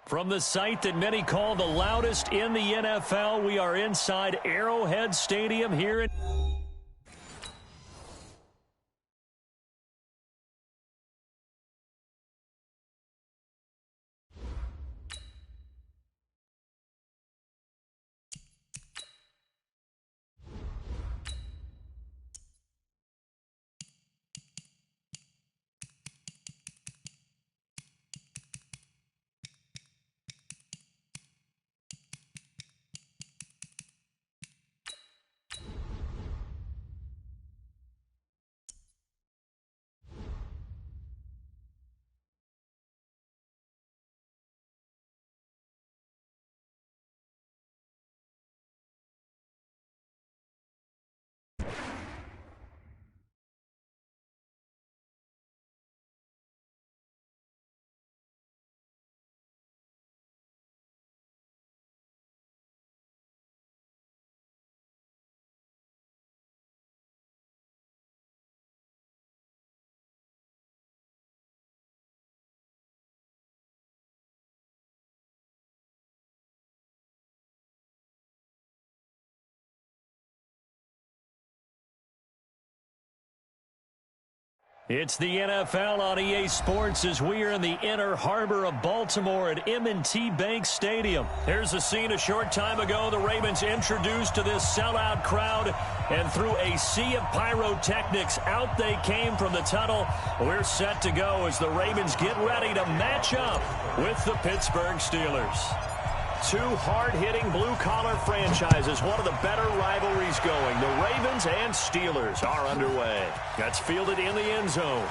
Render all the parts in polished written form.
From the site that many call the loudest in the NFL, we are inside Arrowhead Stadium here in... It's the NFL on EA Sports as we are in the inner harbor of Baltimore at M&T Bank Stadium. Here's a scene a short time ago. The Ravens introduced to this sellout crowd, and through a sea of pyrotechnics, out they came from the tunnel. We're set to go as the Ravens get ready to match up with the Pittsburgh Steelers. Two hard-hitting blue-collar franchises, one of the better rivalries going. The Ravens and Steelers are underway. That's fielded in the end zone.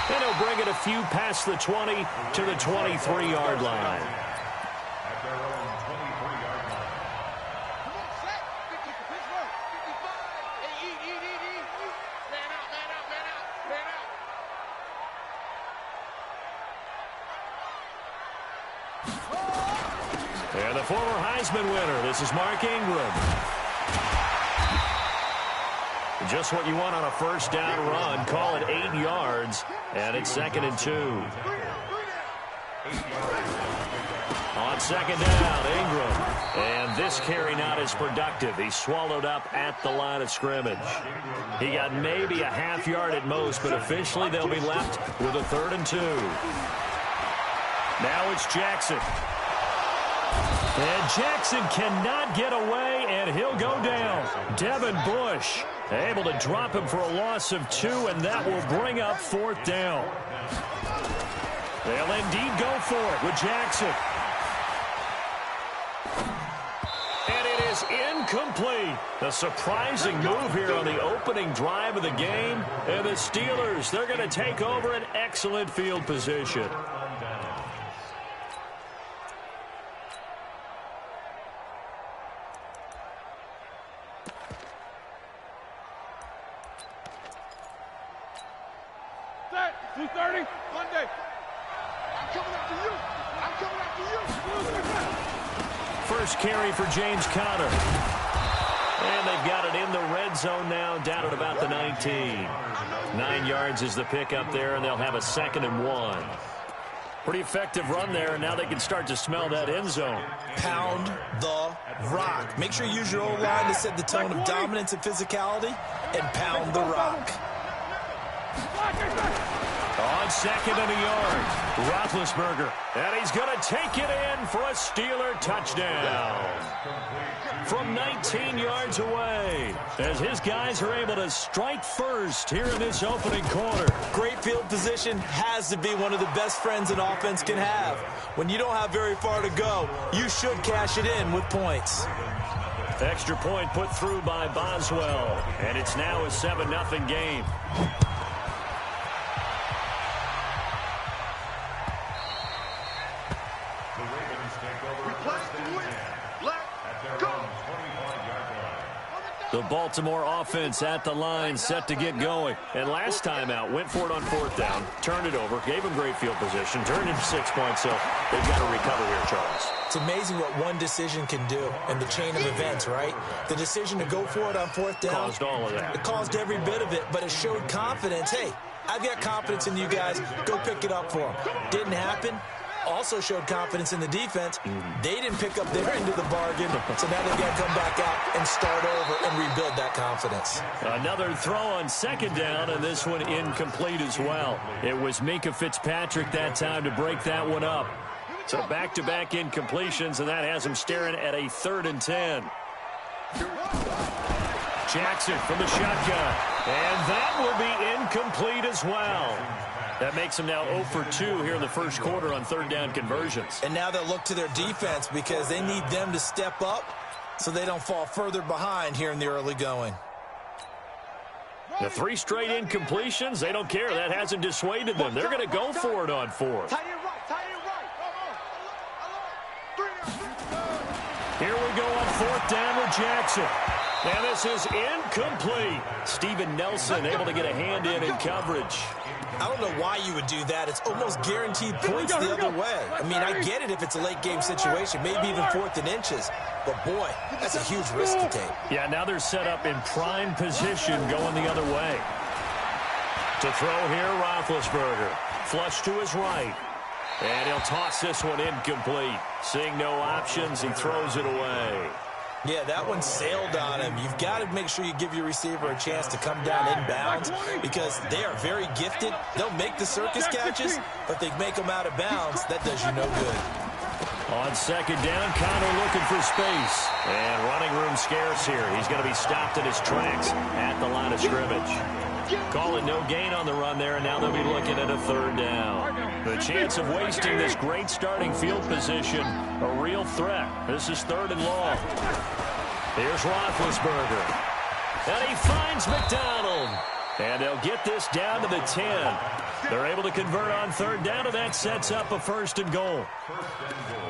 And he'll bring it a few past the 20 to the 23-yard line. And the former Heisman winner, this is Mark Ingram. Just what you want on a first down run. Call it 8 yards, and it's 2nd and 2. On second down, Ingram. And this carry not as productive. He's swallowed up at the line of scrimmage. He got maybe a half yard at most, but officially they'll be left with a 3rd and 2. Now it's Jackson. And Jackson cannot get away, and he'll go down. Devin Bush able to drop him for a loss of 2, and that will bring up 4th down. They'll indeed go for it with Jackson. And it is incomplete. A surprising move here on the opening drive of the game. And the Steelers, they're going to take over an excellent field position. First carry for James Conner. And they've got it in the red zone now, down at about the 19. 9 yards is the pickup there, and they'll have a 2nd and 1. Pretty effective run there, and now they can start to smell that end zone. Pound the rock. Make sure you use your O-line to set the tone of dominance and physicality, and pound the rock. On 2nd and a yard, Roethlisberger, and he's going to take it in for a Steeler touchdown. From 19 yards away, as his guys are able to strike first here in this opening quarter. Great field position has to be one of the best friends an offense can have. When you don't have very far to go, you should cash it in with points. Extra point put through by Boswell, and it's now a 7-0 game. The Baltimore offense at the line, set to get going. And last time out, went for it on 4th down, turned it over, gave them great field position, turned into 6 points, so they've got to recover here, Charles. It's amazing what one decision can do in the chain of events, right? The decision to go for it on 4th down. Caused all of that. It caused every bit of it, but it showed confidence. Hey, I've got confidence in you guys. Go pick it up for them. Didn't happen. also showed confidence in the defense. They didn't pick up their end of the bargain, so now they've got to come back out and start over and rebuild that confidence. Another throw on second down, and this one incomplete as well. It was Minkah Fitzpatrick that time to break that one up. So back-to-back incompletions, and that has him staring at a 3rd and 10. Jackson from the shotgun, and that will be incomplete as well. That makes him now 0 for 2 here in the first quarter on 3rd down conversions. And now they'll look to their defense because they need them to step up so they don't fall further behind here in the early going. The 3 straight incompletions, they don't care. That hasn't dissuaded them. They're going to go for it on 4th. Here we go on 4th down with Jackson. And this is incomplete. Steven Nelson able to get a hand in coverage. I don't know why you would do that. It's almost guaranteed points the other way. I mean, I get it if it's a late game situation, maybe even 4th and inches. But, boy, that's a huge risk to take. Yeah, now they're set up in prime position going the other way. To throw here, Roethlisberger. Flush to his right. And he'll toss this one incomplete. Seeing no options, he throws it away. Yeah, that one sailed on him. You've got to make sure you give your receiver a chance to come down inbounds because they are very gifted. They'll make the circus catches, but they make them out of bounds. That does you no good. On 2nd down, Connor looking for space. And running room scarce here. He's going to be stopped in his tracks at the line of scrimmage. Calling no gain on the run there, and now they'll be looking at a 3rd down. The chance of wasting this great starting field position, a real threat. This is 3rd and long. Here's Roethlisberger. And he finds McDonald. And they'll get this down to the 10. They're able to convert on 3rd down, and that sets up a 1st and goal.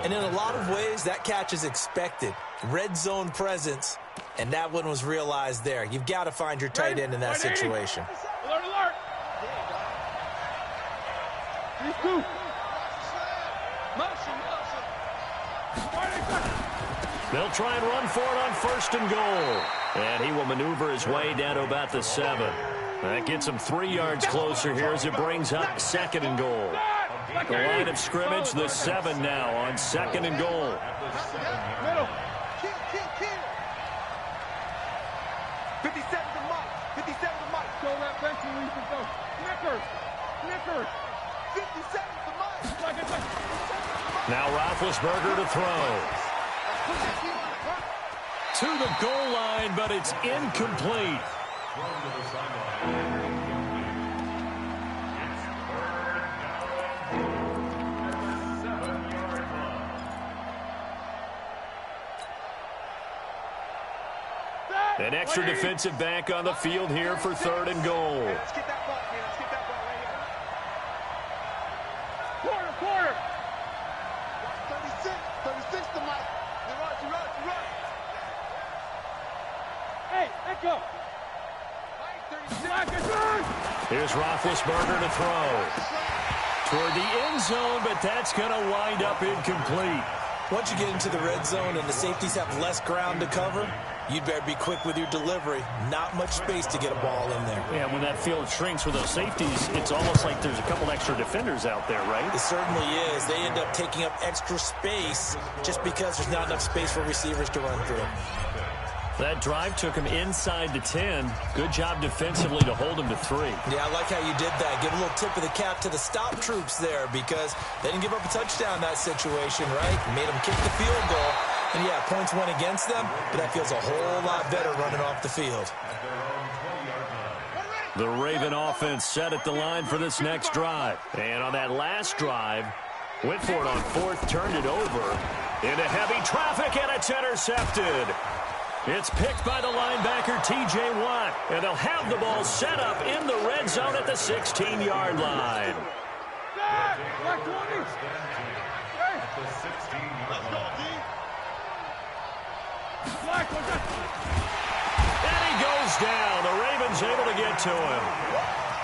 And in a lot of ways, that catch is expected. Red zone presence, and that one was realized there. You've got to find your tight end in that situation. Alert, alert. These two. Motion. They'll try and run for it on 1st and goal. And he will maneuver his way down to about the 7. That gets him 3 yards closer here as it brings up 2nd and goal. The line of scrimmage, the 7 now on 2nd and goal. Middle. 57 to Mike. 57 to Mike. Go that bench and leave go. Knickers. 57 to Mike. Now Roethlisberger to throw. To the goal line, but it's incomplete. An extra defensive back on the field here for 3rd and goal. Let's get that ball, man. Let's get that ball right here. Quarter. 36 to Mike. Run. Hey, let go. Mike, 36. Here's Roethlisberger to throw. Toward the end zone, but that's going to wind up incomplete. Once you get into the red zone and the safeties have less ground to cover, you'd better be quick with your delivery. Not much space to get a ball in there. Yeah, when that field shrinks with those safeties, it's almost like there's a couple extra defenders out there, right? It certainly is. They end up taking up extra space just because there's not enough space for receivers to run through. That drive took him inside the 10. Good job defensively to hold him to 3. Yeah, I like how you did that. Give a little tip of the cap to the stop troops there because they didn't give up a touchdown in that situation, right? Made them kick the field goal. And, yeah, points went against them, but that feels a whole lot better running off the field. The Raven offense set at the line for this next drive. And on that last drive, went for it on 4th, turned it over into heavy traffic, and it's intercepted. It's picked by the linebacker, T.J. Watt, and they'll have the ball set up in the red zone at the 16-yard line. Black 20. Hey. Let's go, D. Black, And he goes down. The Ravens able to get to him.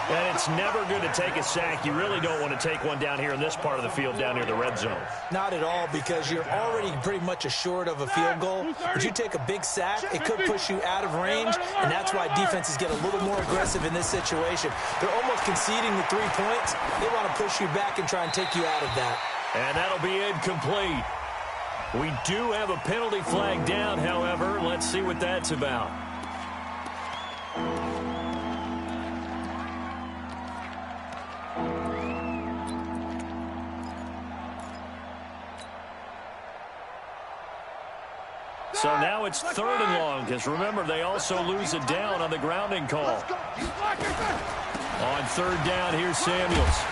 And it's never good to take a sack. You really don't want to take one down here in this part of the field down near the red zone. Not at all, because you're already pretty much assured of a field goal. But you take a big sack, it could push you out of range, and that's why defenses get a little more aggressive in this situation. They're almost conceding the 3 points. They want to push you back and try and take you out of that. And that'll be incomplete. We do have a penalty flag down, however. Let's see what that's about. So now it's 3rd and long, because remember, they also lose it down on the grounding call. On 3rd down, here's Samuels.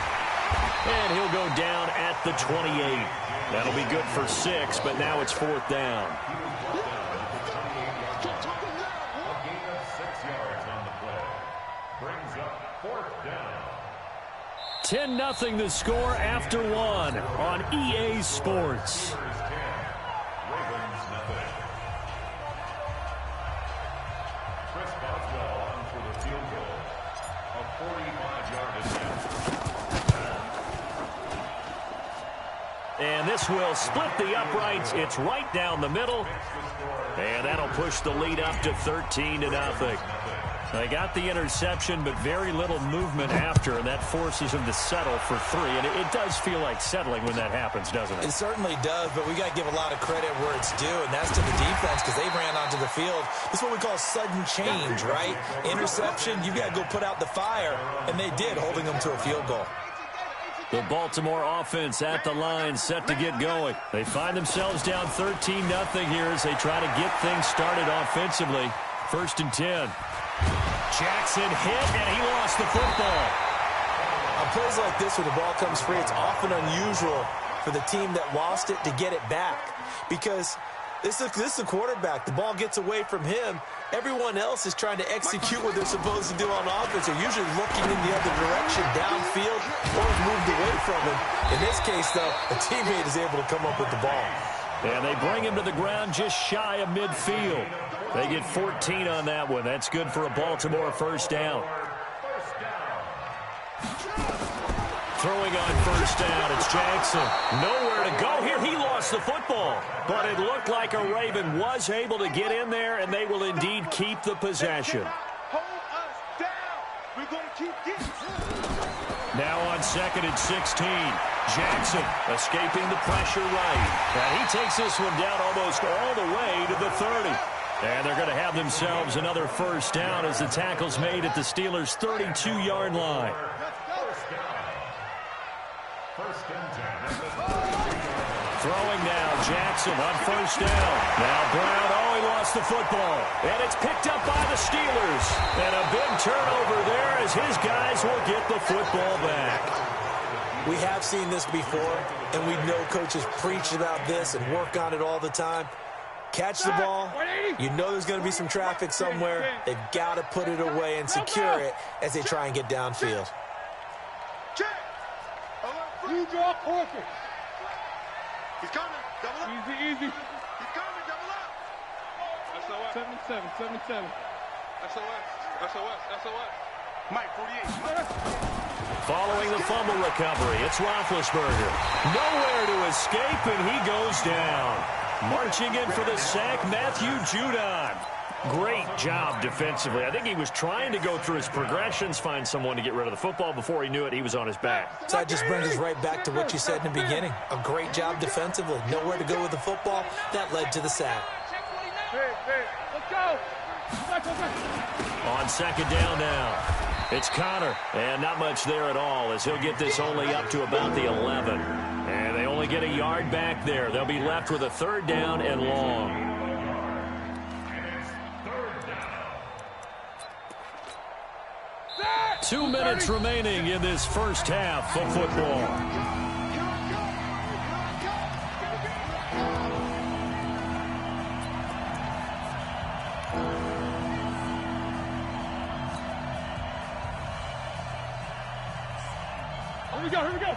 And he'll go down at the 28. That'll be good for 6, but now it's 4th down. 10-0 the score after 1 on EA Sports. And this will split the uprights. It's right down the middle. And that'll push the lead up to 13-0. They got the interception, but very little movement after, and that forces them to settle for 3. And it does feel like settling when that happens, doesn't it? It certainly does, but we got to give a lot of credit where it's due, and that's to the defense, because they ran onto the field. This is what we call sudden change, right? Interception, you've got to go put out the fire, and they did, holding them to a field goal. The Baltimore offense at the line, set to get going. They find themselves down 13-0 here as they try to get things started offensively. 1st and 10. Jackson hit, and he lost the football. On plays like this where the ball comes free, it's often unusual for the team that lost it to get it back, because this is the quarterback. The ball gets away from him. Everyone else is trying to execute what they're supposed to do on offense. They're usually looking in the other direction, downfield, or moved away from him. In this case, though, a teammate is able to come up with the ball. And they bring him to the ground just shy of midfield. They get 14 on that one. That's good for a Baltimore 1st down. Throwing on 1st down, it's Jackson. Nowhere to go here. He lost the football. But it looked like a Raven was able to get in there, and they will indeed keep the possession. Hold us down. We're going to keep getting. Now on 2nd and 16. Jackson escaping the pressure right. And he takes this one down almost all the way to the 30. And they're going to have themselves another 1st down as the tackle's made at the Steelers' 32-yard line. Throwing now, Jackson on 1st down. Now Brown, he lost the football. And it's picked up by the Steelers. And a big turnover there as his guys will get the football back. We have seen this before, and we know coaches preach about this and work on it all the time. Catch the ball. You know there's going to be some traffic somewhere. They've got to put it away and secure it as they try and get downfield. You draw corker. He's coming. Double up. Easy, easy. He's coming. Double up. SOS. 77, 77. SOS. SOS. SOS. Mike, 48. Following the fumble recovery, it's Roethlisberger. Nowhere to escape, and he goes down. Marching in for the sack, Matthew Judon. Great job defensively. I think he was trying to go through his progressions, find someone to get rid of the football. Before he knew it, he was on his back. So that just brings us right back to what you said in the beginning. A great job defensively. Nowhere to go with the football. That led to the sack. Let's go. On 2nd down now. It's Connor, and not much there at all as he'll get this only up to about the 11. And they only get a yard back there. They'll be left with a 3rd down and long. 2 minutes remaining in this 1st half of football. Here we go.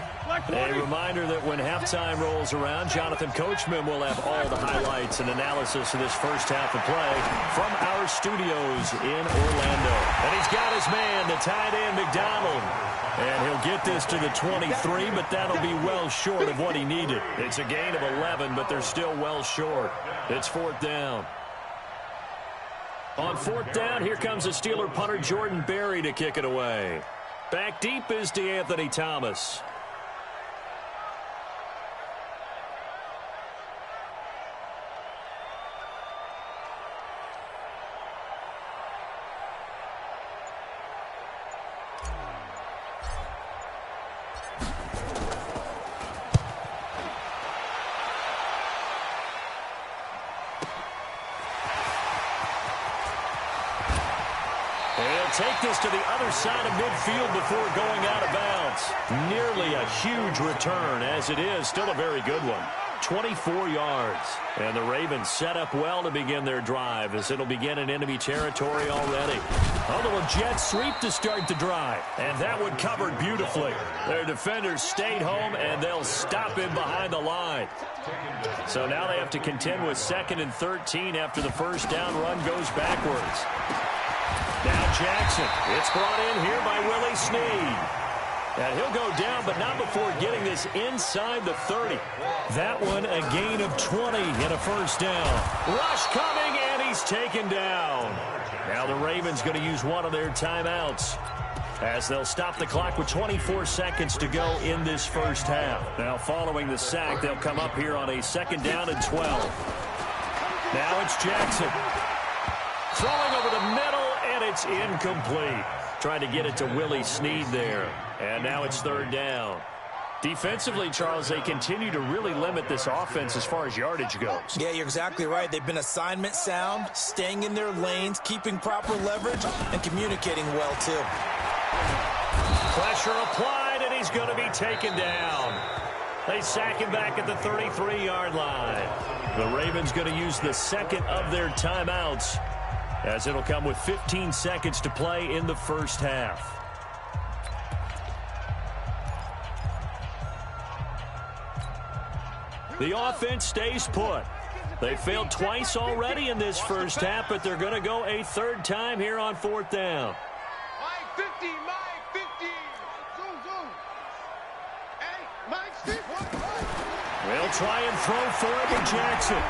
A reminder that when halftime rolls around, Jonathan Coachman will have all the highlights and analysis of this 1st half of play from our studios in Orlando. And he's got his man, the tight end, McDonald. And he'll get this to the 23, but that'll be well short of what he needed. It's a gain of 11, but they're still well short. It's 4th down. On 4th down, here comes the Steeler punter Jordan Berry to kick it away. Back deep is DeAnthony Thomas. And he'll take this to the other side of midfield before going out of bounds. Nearly a huge return, as it is still a very good one. 24 yards. And the Ravens set up well to begin their drive as it'll begin in enemy territory already. A little jet sweep to start the drive. And that one covered beautifully. Their defenders stayed home, and they'll stop him behind the line. So now they have to contend with 2nd and 13 after the first down run goes backwards. Now Jackson. It's brought in here by Willie Snead. And he'll go down, but not before getting this inside the 30. That one a gain of 20 and a first down. Rush coming, and he's taken down. Now the Ravens going to use one of their timeouts as they'll stop the clock with 24 seconds to go in this first half. Now following the sack, they'll come up here on a 2nd down and 12. Now it's Jackson. Throwing over the middle, and it's incomplete. Trying to get it to Willie Snead there. And now it's 3rd down. Defensively, Charles, they continue to really limit this offense as far as yardage goes. Yeah, you're exactly right. They've been assignment sound, staying in their lanes, keeping proper leverage, and communicating well, too. Pressure applied, and he's going to be taken down. They sack him back at the 33-yard line. The Ravens going to use the 2nd of their timeouts, as it'll come with 15 seconds to play in the first half. The offense stays put. They failed twice already in this first half, but they're going to go a 3rd time here on 4th down. Mike 50, Mike 50. Zoom, zoom. Hey, Mike 50. They'll try and throw for it with Jackson.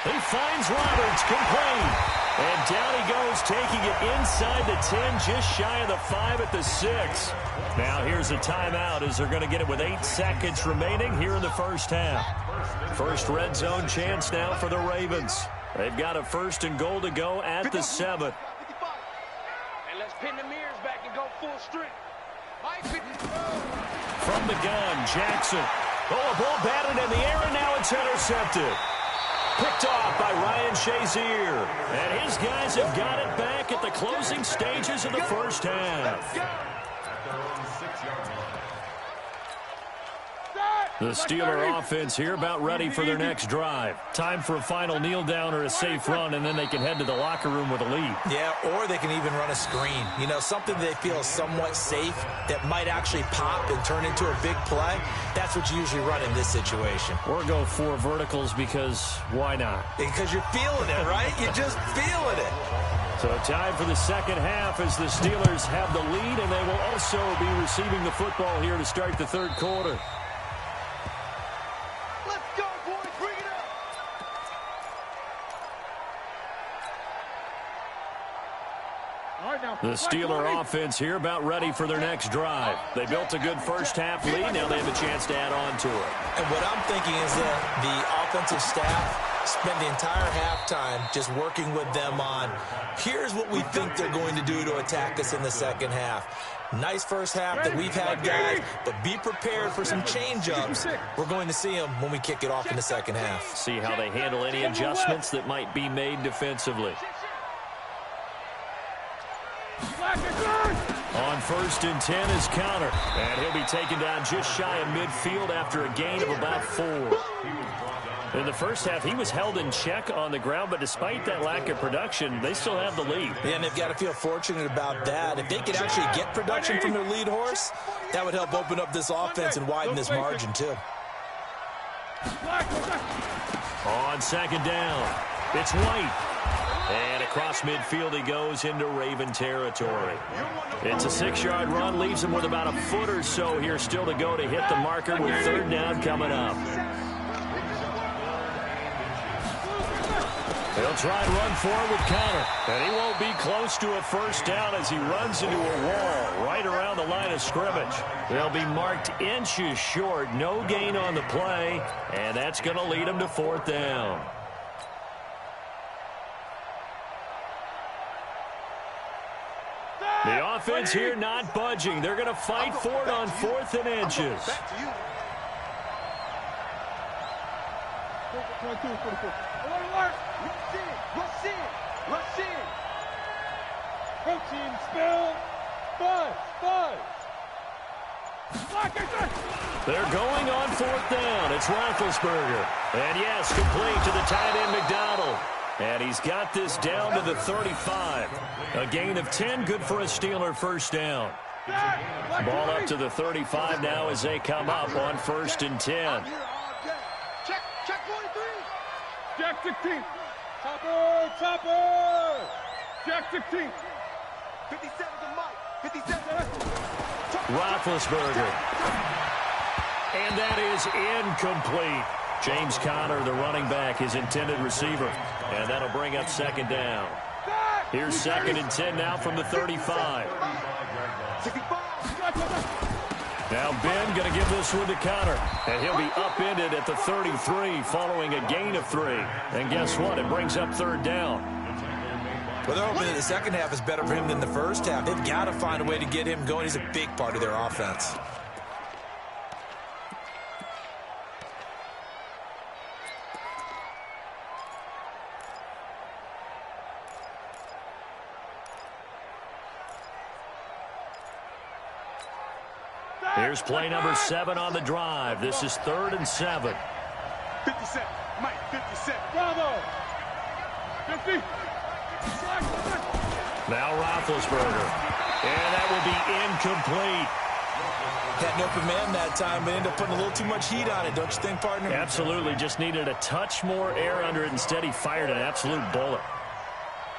He finds Roberts, complete. And down he goes, taking it inside the 10, just shy of the 5 at the 6. Now here's a timeout as they're going to get it with 8 seconds remaining here in the first half. First red zone chance now for the Ravens. They've got a 1st and goal to go at the 7. And let's pin the mirrors back and go full strength. Mike 50. From the gun, Jackson. Oh, a ball batted in the air, and now it's intercepted. Picked off by Ryan Shazier. And his guys have got it back at the closing stages of the first half. The Steeler offense here about ready for their next drive. Time for a final kneel down or a safe run, and then they can head to the locker room with a lead. Yeah, or they can even run a screen. You know, something they feel is somewhat safe that might actually pop and turn into a big play. That's what you usually run in this situation. Or go 4 verticals because why not? Because you're feeling it, right? You're just feeling it. So time for the second half as the Steelers have the lead, and they will also be receiving the football here to start the 3rd quarter. The Steeler offense here about ready for their next drive. They built a good first half lead. Now they have a chance to add on to it. And what I'm thinking is that the offensive staff spent the entire halftime just working with them on, here's what we think they're going to do to attack us in the second half. Nice first half that we've had, guys, but be prepared for some change-ups. We're going to see them when we kick it off in the second half. See how they handle any adjustments that might be made defensively. On 1st and 10 is Counter, and he'll be taken down just shy of midfield after a gain of about 4. In the first half, he was held in check on the ground, but despite that lack of production, they still have the lead. Yeah, and they've got to feel fortunate about that. If they could actually get production from their lead horse, that would help open up this offense and widen this margin, too. On 2nd down, it's White. And across midfield he goes into Raven territory. It's a 6-yard run, leaves him with about a foot or so here still to go to hit the marker with 3rd down coming up. He'll try and run forward with Counter. And he won't be close to a first down as he runs into a wall right around the line of scrimmage. They'll be marked inches short, no gain on the play, and that's going to lead him to 4th down. The offense here not budging. They're going to fight for it on 4th and inches. They're going on 4th down. It's Roethlisberger. And yes, complete to the tight end McDonald. And he's got this down to the 35. A gain of 10, good for a Steeler first down. Ball up to the 35 now as they come up on 1st and 10. Check 43. Jack 16. Topper. Jack 16. 57 to Mike. 57. Roethlisberger. And that is incomplete. James Conner, the running back, his intended receiver. And that'll bring up 2nd down. Here's 2nd and 10 now from the 35. Now Ben going to give this one to Conner. And he'll be upended at the 33 following a gain of 3. And guess what? It brings up 3rd down. Well, they're hoping that the second half is better for him than the first half. They've got to find a way to get him going. He's a big part of their offense. Here's play number 7 on the drive. This is 3rd and 7. 57. Mike, 57. Bravo. 50. Now Roethlisberger. And that will be incomplete. Had no command that time, but ended up putting a little too much heat on it, don't you think, partner? Absolutely. Just needed a touch more air under it. Instead, he fired an absolute bullet.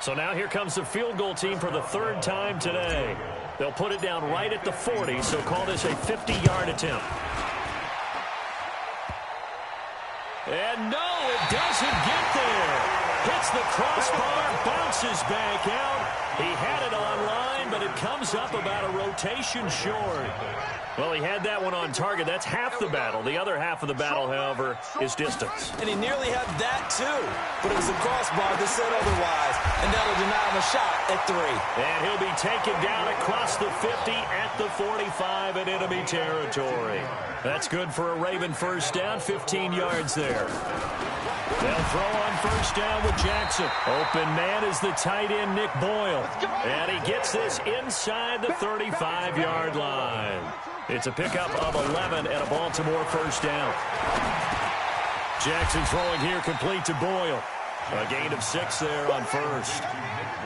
So now here comes the field goal team for the 3rd time today. They'll put it down right at the 40, so call this a 50-yard attempt. And no, it doesn't get there. Hits the crossbar, bounces back out. He had it online, but it comes up about a rotation short. Well, he had that one on target. That's half the battle. The other half of the battle, however, is distance. And he nearly had that, too. But it was the crossbar that said otherwise. And that'll deny him a shot at 3. And he'll be taken down across the 50 at the 45 in enemy territory. That's good for a Raven first down, 15 yards there. They'll throw on first down with Jackson. Open man is the tight end, Nick Boyle. And he gets this inside the 35-yard line. It's a pickup of 11 and a Baltimore first down. Jackson throwing here complete to Boyle. A gain of 6 there on first.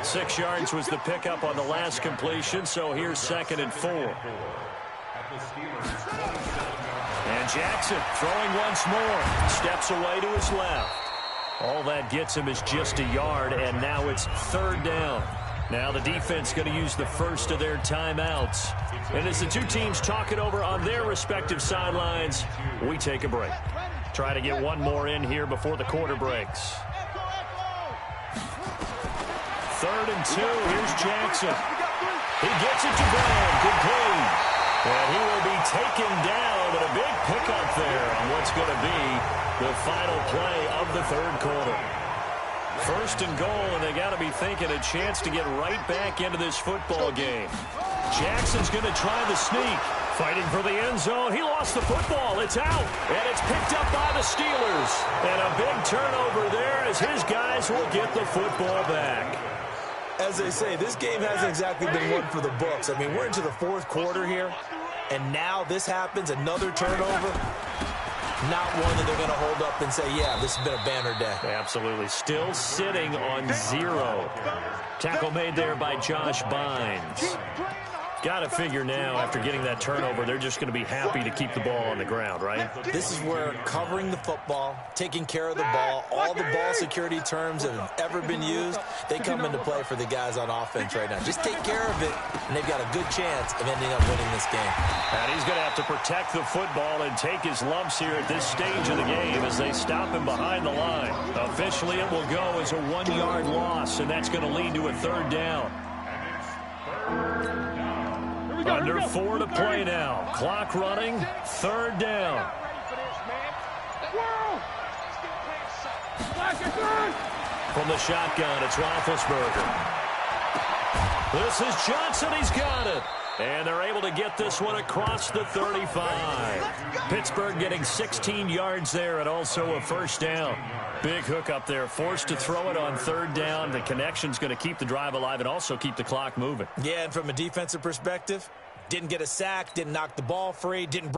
6 yards was the pickup on the last completion, so here's 2nd and 4. And Jackson throwing once more. Steps away to his left. All that gets him is just a yard, and now it's 3rd down. Now the defense going to use the first of their timeouts. And as the two teams talk it over on their respective sidelines, we take a break. Try to get one more in here before the quarter breaks. 3rd and 2. Here's Jackson. He gets it to Brown. Complete. And he will be taken down, but a big pickup there on what's going to be the final play of the 3rd quarter. 1st and goal, and they got to be thinking a chance to get right back into this football game. Jackson's going to try the sneak. Fighting for the end zone. He lost the football. It's out, and it's picked up by the Steelers. And a big turnover there as his guys will get the football back. As they say, this game hasn't exactly been one for the books. I mean, we're into the 4th quarter here, and now this happens, another turnover. Not one that they're going to hold up and say, yeah, this has been a banner day. Absolutely. Still sitting on 0. Tackle made there by Josh Bynes. Got to figure now, after getting that turnover, they're just going to be happy to keep the ball on the ground, right? This is where covering the football, taking care of the ball, all the ball security terms that have ever been used, they come into play for the guys on offense right now. Just take care of it, and they've got a good chance of ending up winning this game. And he's going to have to protect the football and take his lumps here at this stage of the game as they stop him behind the line. Officially, it will go as a 1-yard loss, and that's going to lead to a 3rd down. Under 4 to play now. Clock running. 3rd down. From the shotgun, it's Roethlisberger. This is Johnson. He's got it. And they're able to get this one across the 35. Pittsburgh getting 16 yards there and also a first down. Big hook up there, forced to throw it on third down. The connection's going to keep the drive alive and also keep the clock moving. Yeah, and from a defensive perspective, didn't get a sack, didn't knock the ball free, didn't